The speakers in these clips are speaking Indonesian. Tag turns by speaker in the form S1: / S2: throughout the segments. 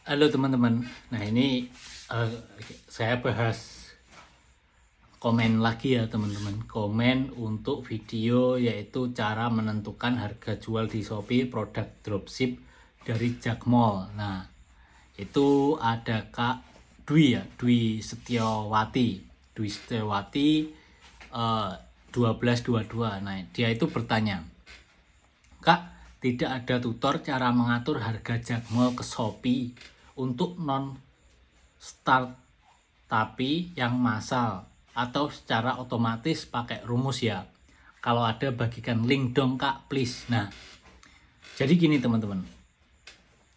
S1: Halo teman-teman. Nah ini eh, saya bahas komen lagi ya teman-teman. Komen untuk video yaitu cara menentukan harga jual di Shopee produk dropship dari Jakmall. Nah itu ada Kak Dwi ya, Dwi Setiawati. Dwi Setiawati 1222. Nah dia itu bertanya, Kak, tidak ada tutor cara mengatur harga Jakmall ke Shopee untuk non start tapi yang massal atau secara otomatis pakai rumus ya. Kalau ada bagikan link dong Kak please. Nah jadi gini teman-teman,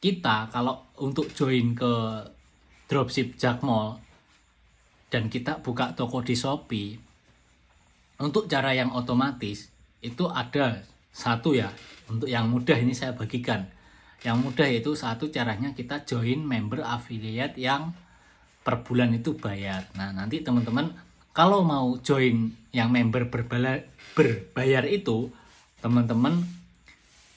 S1: kita kalau untuk join ke dropship Jakmall dan kita buka toko di Shopee, untuk cara yang otomatis itu ada satu ya. Untuk yang mudah ini saya bagikan. Yang mudah yaitu satu, caranya kita join member affiliate yang per bulan itu bayar. Nah nanti teman-teman kalau mau join yang member berbayar itu, teman-teman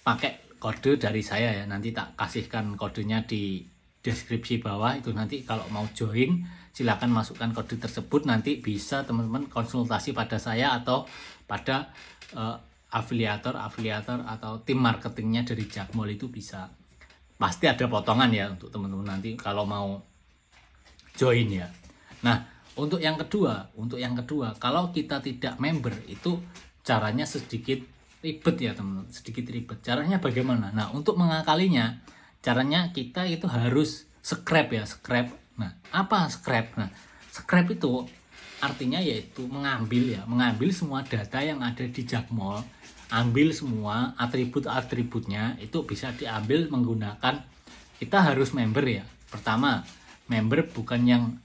S1: pakai kode dari saya ya. Nanti tak kasihkan kodenya di deskripsi bawah. Itu nanti kalau mau join silakan masukkan kode tersebut. Nanti bisa teman-teman konsultasi pada saya atau pada afiliator atau tim marketingnya dari Jakmall itu bisa. Pasti ada potongan ya untuk teman-teman nanti kalau mau join ya. Nah untuk yang kedua, kalau kita tidak member itu caranya sedikit ribet ya teman-teman, sedikit ribet. Caranya bagaimana? Nah untuk mengakalinya, caranya kita itu harus scrap ya, scrap. Nah apa scrap? Nah scrap itu artinya yaitu mengambil semua data yang ada di Jakmall, ambil semua atribut-atributnya, itu bisa diambil menggunakan, kita harus member ya. Pertama, member bukan yang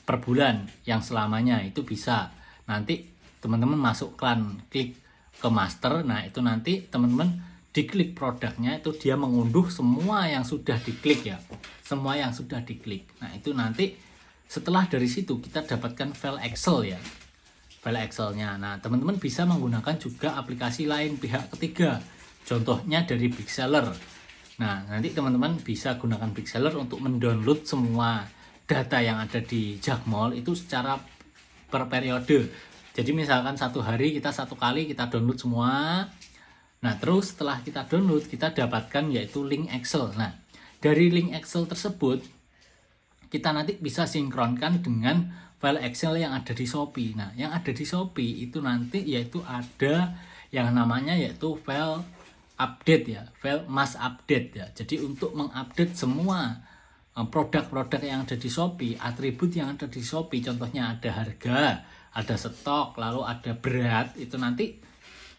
S1: per bulan, yang selamanya itu bisa. Nanti teman-teman masukkan, klik ke master, nah itu nanti teman-teman diklik produknya, itu dia mengunduh semua yang sudah diklik ya, semua yang sudah diklik. Nah itu nanti setelah dari situ kita dapatkan file Excel ya, file Excelnya. Nah teman-teman bisa menggunakan juga aplikasi lain pihak ketiga, contohnya dari Big Seller. Nah nanti teman-teman bisa gunakan Big Seller untuk mendownload semua data yang ada di Jakmall itu secara per periode. Jadi misalkan satu hari satu kali kita download semua. Nah terus setelah kita download kita dapatkan yaitu link Excel. Nah dari link Excel tersebut kita nanti bisa sinkronkan dengan file Excel yang ada di Shopee. Nah, yang ada di Shopee itu nanti yaitu ada yang namanya yaitu file update ya, file mass update ya. Jadi untuk mengupdate semua produk-produk yang ada di Shopee, atribut yang ada di Shopee, contohnya ada harga, ada stok, lalu ada berat, itu nanti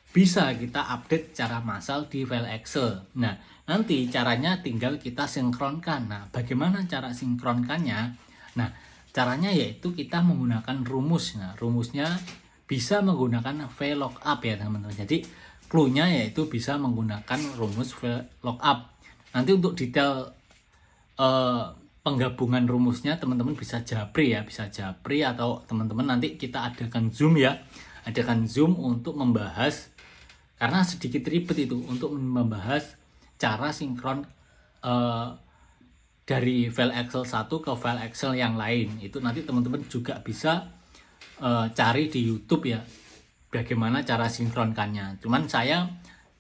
S1: bisa kita update secara massal di file Excel. Nah, nanti caranya tinggal kita sinkronkan. Nah, bagaimana cara sinkronkannya? Nah, caranya yaitu kita menggunakan rumus. Nah, rumusnya bisa menggunakan VLOOKUP ya teman-teman. Jadi, clue-nya yaitu bisa menggunakan rumus VLOOKUP. Nanti untuk detail penggabungan rumusnya teman-teman bisa japri ya, bisa japri, atau teman-teman nanti kita adakan Zoom ya. Adakan Zoom untuk membahas, karena sedikit ribet itu untuk membahas cara sinkron dari file Excel satu ke file Excel yang lain. Itu nanti teman-teman juga bisa cari di YouTube ya, bagaimana cara sinkronkannya. Cuman saya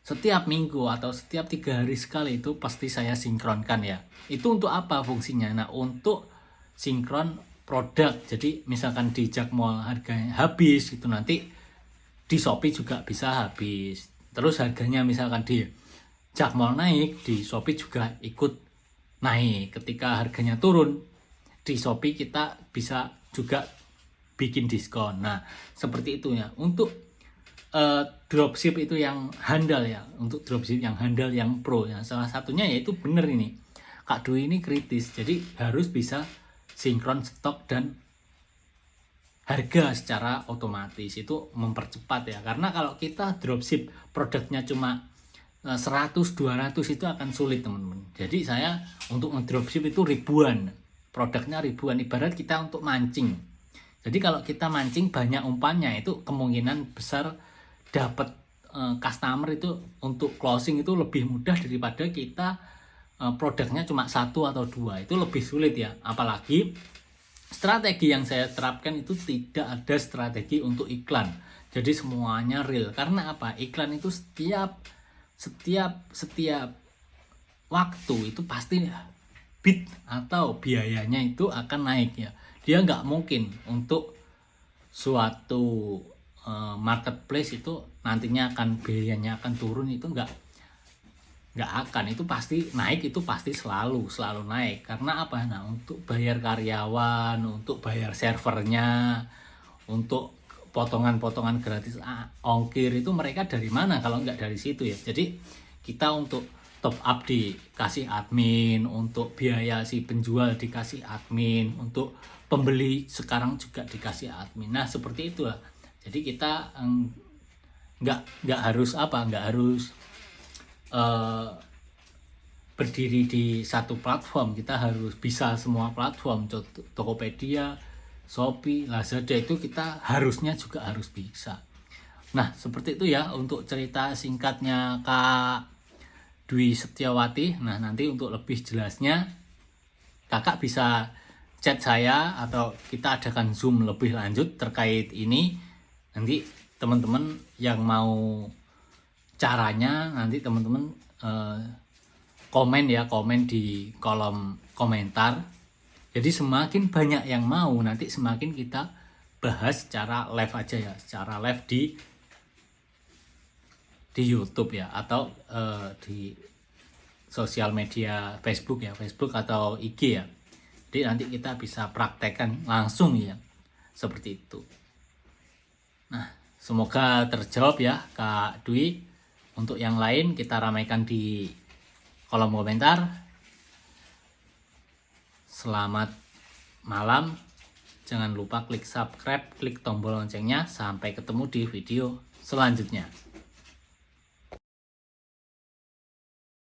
S1: setiap minggu atau setiap 3 hari sekali itu pasti saya sinkronkan ya. Itu untuk apa fungsinya? Nah untuk sinkron produk. Jadi misalkan di Jakmall harganya habis, itu nanti di Shopee juga bisa habis. Terus harganya misalkan di Jakmall naik, di Shopee juga ikut naik. Ketika harganya turun, di Shopee kita bisa juga bikin diskon. Nah seperti itu ya. Untuk dropship itu yang handal ya, untuk dropship yang handal, yang pro ya, salah satunya yaitu bener ini Kak Dwi ini kritis. Jadi harus bisa sinkron stok dan harga secara otomatis, itu mempercepat ya. Karena kalau kita dropship produknya cuma 100-200 itu akan sulit teman-teman. Jadi saya untuk ngedropship itu ribuan, produknya ribuan, ibarat kita untuk mancing. Jadi kalau kita mancing banyak umpannya, itu kemungkinan besar dapat customer itu untuk closing itu lebih mudah daripada kita produknya cuma satu atau dua, itu lebih sulit ya. Apalagi strategi yang saya terapkan itu tidak ada strategi untuk iklan, jadi semuanya real. Karena apa? Iklan itu setiap waktu itu pasti bid atau biayanya itu akan naik ya. Dia nggak mungkin untuk suatu marketplace itu nantinya akan biayanya akan turun, itu nggak akan. Itu pasti naik, itu pasti selalu naik. Karena apa? Nah, untuk bayar karyawan, untuk bayar servernya, untuk potongan-potongan gratis ongkir, itu mereka dari mana kalau nggak dari situ ya. Jadi kita untuk top up dikasih admin, untuk biaya si penjual dikasih admin, untuk pembeli sekarang juga dikasih admin. Nah, seperti itu lah. Jadi kita nggak harus berdiri di satu platform. Kita harus bisa semua platform. Tokopedia, Shopee, Lazada, itu kita harusnya juga harus bisa. Nah, seperti itu ya untuk cerita singkatnya Kak Dwi Setiawati. Nah, nanti untuk lebih jelasnya kakak bisa chat saya atau kita adakan Zoom lebih lanjut terkait ini. Nanti teman-teman yang mau caranya, nanti teman-teman komen di kolom komentar. Jadi semakin banyak yang mau, nanti semakin kita bahas secara live aja ya, secara live di YouTube ya, atau di sosial media Facebook ya, Facebook atau IG ya. Jadi nanti kita bisa praktekkan langsung ya, seperti itu. Nah, semoga terjawab ya Kak Dwi. Untuk yang lain kita ramaikan di kolom komentar. Selamat malam. Jangan lupa klik subscribe, klik tombol loncengnya. Sampai ketemu di video selanjutnya.